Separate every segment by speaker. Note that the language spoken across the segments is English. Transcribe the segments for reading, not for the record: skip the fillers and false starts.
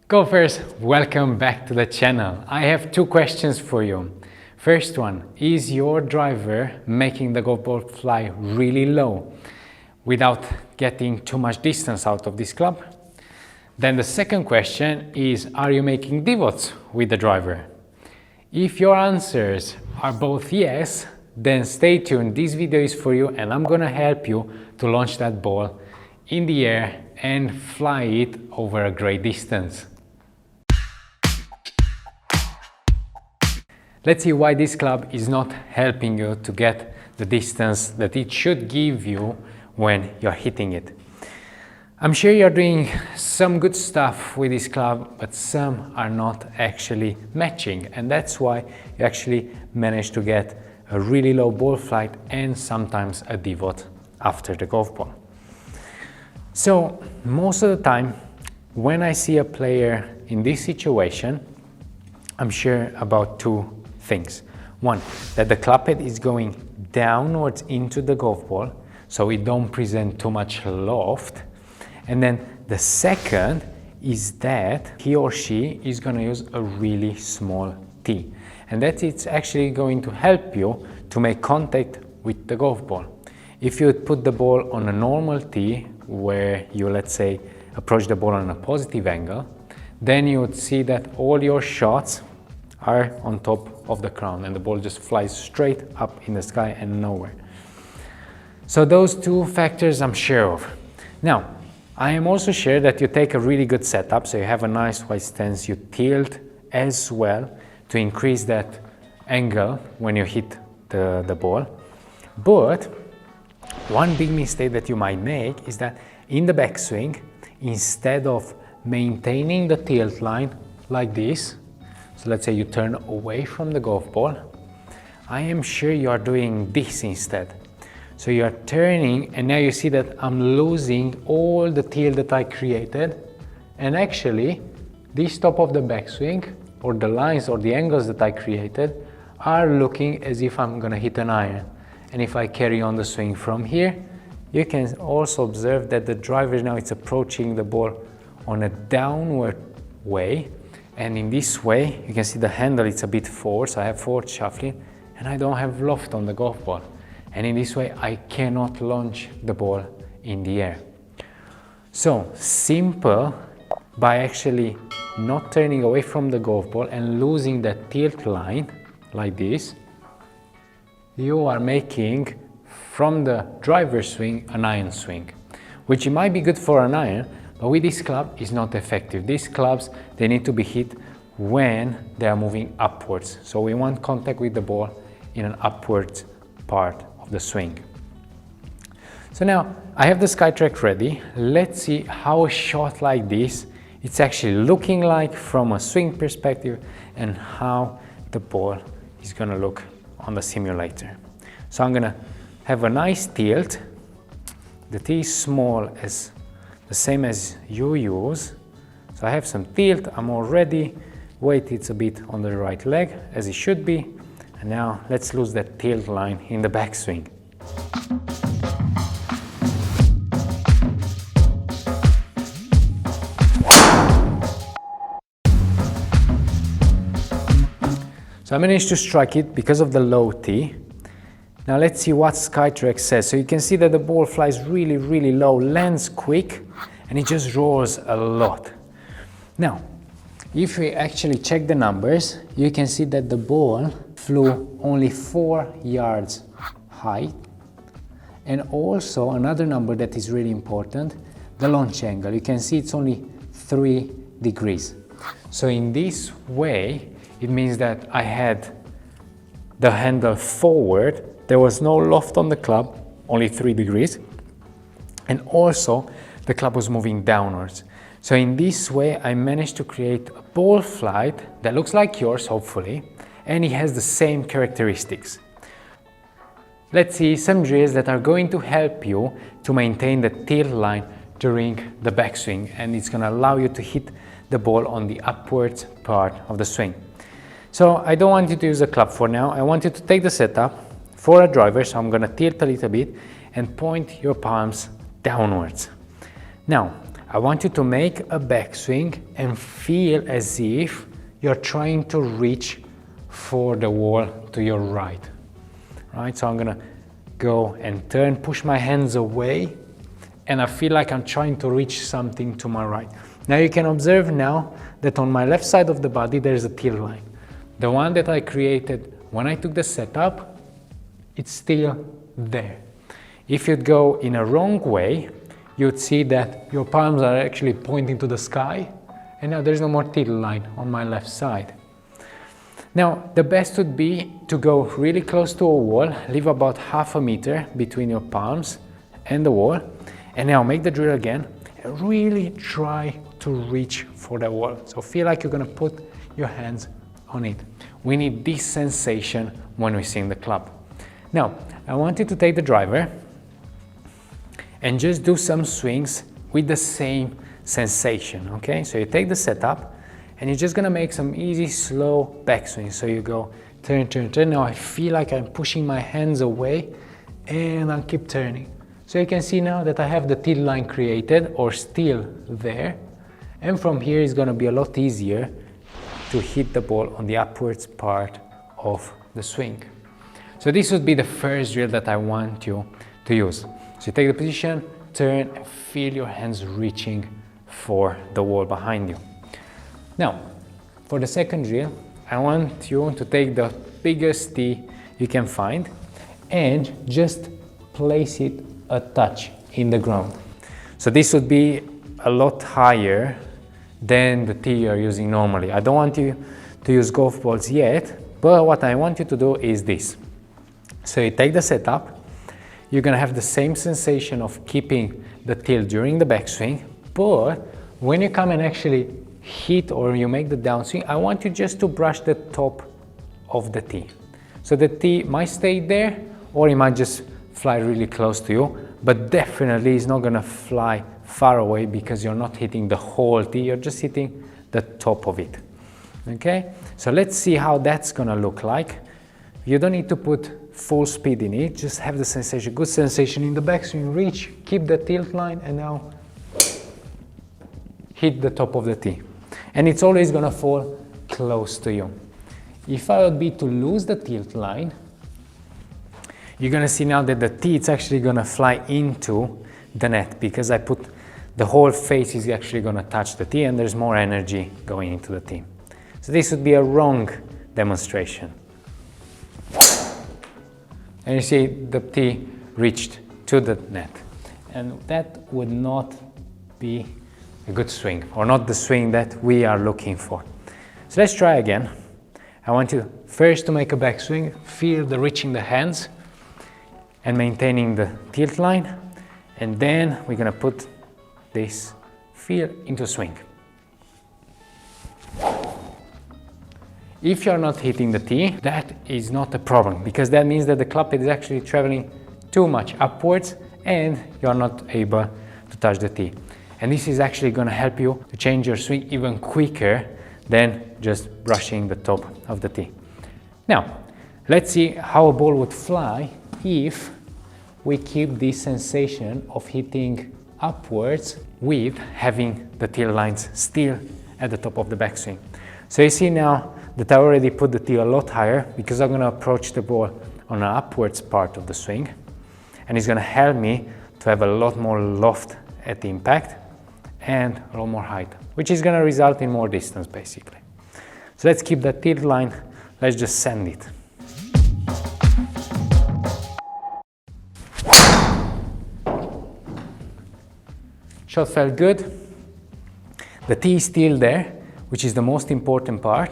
Speaker 1: Golfers, welcome back to the channel. I have two questions for you. First one, is your driver making the golf ball fly really low without getting too much distance out of this club? Then the second question is, are you making divots with the driver? If your answers are both yes, then stay tuned. This video is for you and I'm gonna help you to launch that ball in the air and fly it over a great distance. Let's see why this club is not helping you to get the distance that it should give you when you're hitting it. I'm sure you're doing some good stuff with this club, but some are not actually matching, and that's why you actually manage to get a really low ball flight and sometimes a divot after the golf ball. So most of the time when I see a player in this situation, I'm sure about two things. One, that the club head is going downwards into the golf ball, so it don't present too much loft. And then the second is that he or she is going to use a really small tee, and that it's actually going to help you to make contact with the golf ball. If you would put the ball on a normal tee where you, let's say, approach the ball on a positive angle, then you would see that all your shots are on top of the crown and the ball just flies straight up in the sky and nowhere. So those two factors I'm sure of. Now, I am also sure that you take a really good setup, so you have a nice wide stance, you tilt as well to increase that angle when you hit the ball. But one big mistake that you might make is that in the backswing, instead of maintaining the tilt line like this, so let's say you turn away from the golf ball, I am sure you are doing this instead. So you are turning and now you see that I'm losing all the tilt that I created, and actually this top of the backswing or the lines or the angles that I created are looking as if I'm gonna hit an iron. And if I carry on the swing from here, you can also observe that the driver now it's approaching the ball on a downward way, and in this way you can see the handle it's a bit forward, so I have forward shuffling and I don't have loft on the golf ball. And in this way I cannot launch the ball in the air. So simple, by actually not turning away from the golf ball and losing that tilt line like this, you are making from the driver swing an iron swing, which it might be good for an iron, but with this club is not effective. These clubs, they need to be hit when they are moving upwards. So we want contact with the ball in an upwards part of the swing. So now I have the SkyTrack ready. Let's see how a shot like this it's actually looking like from a swing perspective and how the ball is gonna look on the simulator. So I'm gonna have a nice tilt. The tee is small, as the same as you use. So I have some tilt, I'm all ready. Weight it's a bit on the right leg as it should be. And now let's lose that tilt line in the backswing. So I managed to strike it because of the low tee. Now let's see what SkyTrack says. So you can see that the ball flies really, really low, lands quick, and it just rolls a lot. Now, if we actually check the numbers, you can see that the ball flew only 4 yards high. And also another number that is really important, the launch angle. You can see it's only 3 degrees. So in this way, it means that I had the handle forward, there was no loft on the club, only 3 degrees, and also the club was moving downwards. So in this way I managed to create a ball flight that looks like yours, hopefully, and it has the same characteristics. Let's see some drills that are going to help you to maintain the tilt line during the backswing, and it's going to allow you to hit the ball on the upwards part of the swing. So I don't want you to use a club for now. I want you to take the setup for a driver, so I'm going to tilt a little bit and point your palms downwards. Now, I want you to make a backswing and feel as if you're trying to reach for the wall to your right. Right, so I'm gonna go and turn, push my hands away, and I feel like I'm trying to reach something to my right. Now you can observe now that on my left side of the body there's a tilt line. The one that I created when I took the setup, it's still there. If you'd go in a wrong way, you'd see that your palms are actually pointing to the sky, and now there's no more tilt line on my left side. Now, the best would be to go really close to a wall, leave about half a meter between your palms and the wall, and now make the drill again, and really try to reach for the wall. So feel like you're gonna put your hands on it. We need this sensation when we swing the club. Now, I want you to take the driver and just do some swings with the same sensation, okay? So you take the setup, and you're just gonna make some easy, slow backswings. So you go turn, turn, turn. Now I feel like I'm pushing my hands away, and I'll keep turning. So you can see now that I have the tilt line created, or still there. And from here it's gonna be a lot easier to hit the ball on the upwards part of the swing. So this would be the first drill that I want you to use. So you take the position, turn, and feel your hands reaching for the wall behind you. Now, for the second drill, I want you to take the biggest tee you can find and just place it a touch in the ground. So this would be a lot higher than the tee you're using normally. I don't want you to use golf balls yet, but what I want you to do is this. So you take the setup, you're gonna have the same sensation of keeping the tilt during the backswing, but when you come and actually hit or you make the downswing, I want you just to brush the top of the tee. So the tee might stay there, or it might just fly really close to you, but definitely it's not gonna fly far away because you're not hitting the whole tee, you're just hitting the top of it. Okay, so let's see how that's gonna look like. You don't need to put full speed in it, just have the sensation, good sensation in the backswing, reach, keep the tilt line, and now hit the top of the tee. And it's always gonna fall close to you. If I would be to lose the tilt line, you're gonna see now that the tee is actually gonna fly into the net because I put the whole face is actually gonna touch the tee, and there's more energy going into the tee. So this would be a wrong demonstration. And you see the tee reached to the net. And that would not be a good swing, or not the swing that we are looking for. So let's try again. I want you first to make a backswing, feel the reaching the hands and maintaining the tilt line, and then we're gonna put this feel into swing. If you're not hitting the tee, that is not a problem, because that means that the club head is actually traveling too much upwards and you're not able to touch the tee. And this is actually going to help you to change your swing even quicker than just brushing the top of the tee. Now, let's see how a ball would fly if we keep this sensation of hitting upwards with having the tilt lines still at the top of the backswing. So you see now that I already put the tee a lot higher because I'm going to approach the ball on an upwards part of the swing, and it's going to help me to have a lot more loft at the impact and a lot more height, which is going to result in more distance basically. So let's keep that tilt line, let's just send it. Shot felt good. The tee is still there, which is the most important part.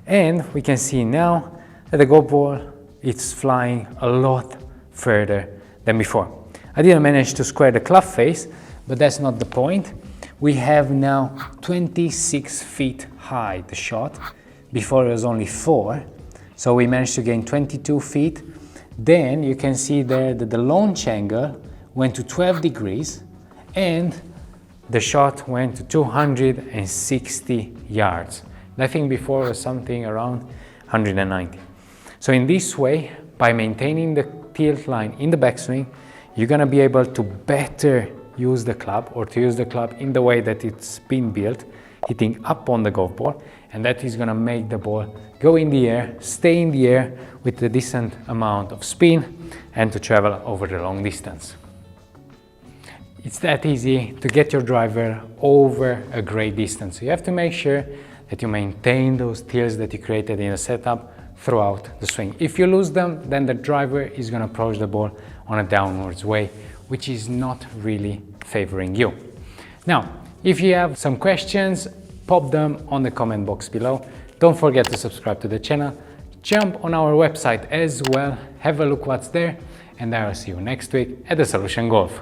Speaker 1: And we can see now that the golf ball is flying a lot further than before. I didn't manage to square the club face, but that's not the point. We have now 26 feet high, the shot. Before it was only 4. So we managed to gain 22 feet. Then you can see there that the launch angle went to 12 degrees and the shot went to 260 yards. I think before it was something around 190. So in this way, by maintaining the tilt line in the backswing, you're gonna be able to better use the club or to use the club in the way that it's been built, hitting up on the golf ball, and that is going to make the ball go in the air, stay in the air with a decent amount of spin and to travel over the long distance. It's that easy to get your driver over a great distance. So you have to make sure that you maintain those tilts that you created in the setup throughout the swing. If you lose them, then the driver is going to approach the ball on a downwards way, which is not really favoring you. Now, if you have some questions, pop them on the comment box below. Don't forget to subscribe to the channel. Jump on our website as well, have a look what's there, and I will see you next week at The Solution Golf.